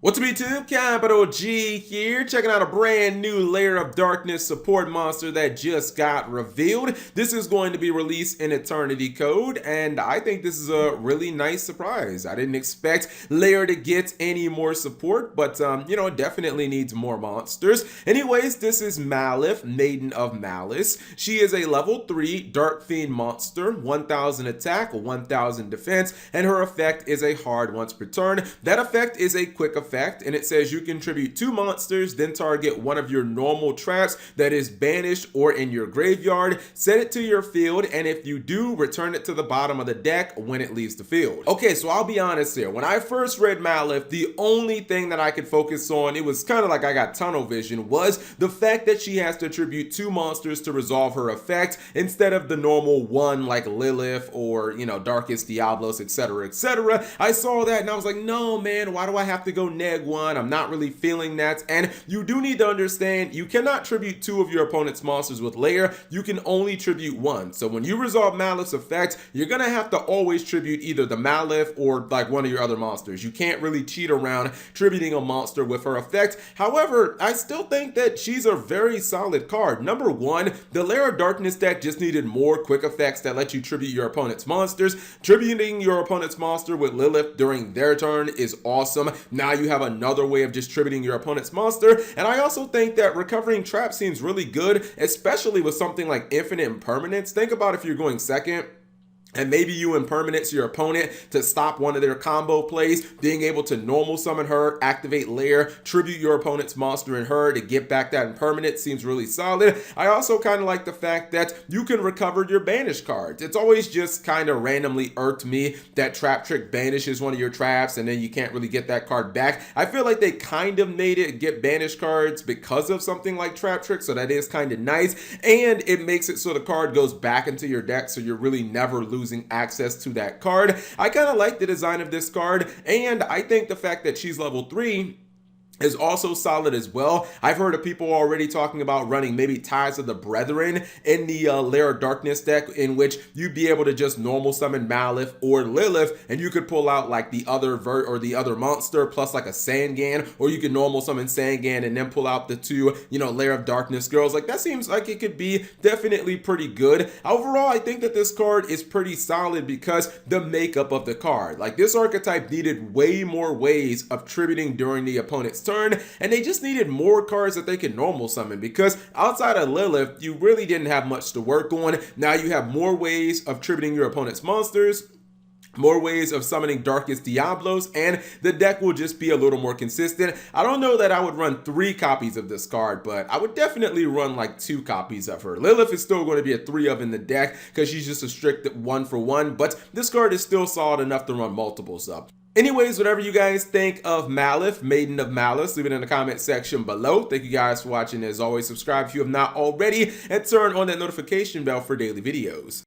What's up YouTube? Capital G here, checking out a brand new Lair of Darkness support monster that just got revealed. This is going to be released in Eternity Code, and I think this is a really nice surprise. I didn't expect Lair to get any more support, but it definitely needs more monsters. Anyways, this is Malif, Maiden of Malice. She is a level 3 Dark Fiend monster, 1000 attack, 1000 defense, and her effect is a hard once per turn. That effect is a quick effect, and it says you contribute 2 monsters, then target one of your normal traps that is banished or in your graveyard, set it to your field, and if you do, return it to the bottom of the deck when it leaves the field. Okay, so I'll be honest here. When I first read Malif, the only thing that I could focus on, it was kind of like I got tunnel vision, was the fact that she has to attribute 2 monsters to resolve her effect instead of the normal one like Lilith or, Darkest Diablos, etc., etc. I saw that and I was like, no, man, why do I have to go neg 1? I'm not really feeling that. And you do need to understand, you cannot tribute 2 of your opponent's monsters with Lair. You can only tribute 1. So when you resolve Malif's effect, you're gonna have to always tribute either the Malif or like one of your other monsters. You can't really cheat around tributing a monster with her effect. However, I still think that she's a very solid card. Number 1, the Lair of Darkness deck just needed more quick effects that let you tribute your opponent's monsters. Tributing your opponent's monster with Lilith during their turn is awesome. Now you have another way of distributing your opponent's monster, and I also think that recovering trap seems really good, especially with something like infinite impermanence. Think about if you're going second and maybe you impermanence your opponent to stop one of their combo plays, being able to normal summon her, activate Lair, tribute your opponent's monster and her to get back that impermanence seems really solid. I also kind of like the fact that you can recover your banish cards. It's always just kind of randomly irked me that Trap Trick banishes one of your traps and then you can't really get that card back. I feel like they kind of made it get banish cards because of something like Trap Trick, so that is kind of nice, and it makes it so the card goes back into your deck so you're really never losing access to that card. I kind of like the design of this card, and I think the fact that she's level 3 is also solid as well. I've heard of people already talking about running maybe Ties of the Brethren in the Lair of Darkness deck, in which you'd be able to just normal summon Malif or Lilith, and you could pull out like the other monster plus like a Sangan, or you could normal summon Sangan and then pull out the 2, Lair of Darkness girls. Like, that seems like it could be definitely pretty good. Overall, I think that this card is pretty solid because the makeup of the card. Like, this archetype needed way more ways of tributing during the opponent's turn, and they just needed more cards that they could normal summon, because outside of Lilith, you really didn't have much to work on. Now you have more ways of tributing your opponent's monsters, more ways of summoning Darkest Diablos, and the deck will just be a little more consistent. I don't know that I would run 3 copies of this card, but I would definitely run like 2 copies of her. Lilith is still going to be a 3 of in the deck because she's just a strict 1-for-1, but this card is still solid enough to run multiples of. Anyways, whatever you guys think of Malif, Maiden of Malice, leave it in the comment section below. Thank you guys for watching. As always, subscribe if you have not already, and turn on that notification bell for daily videos.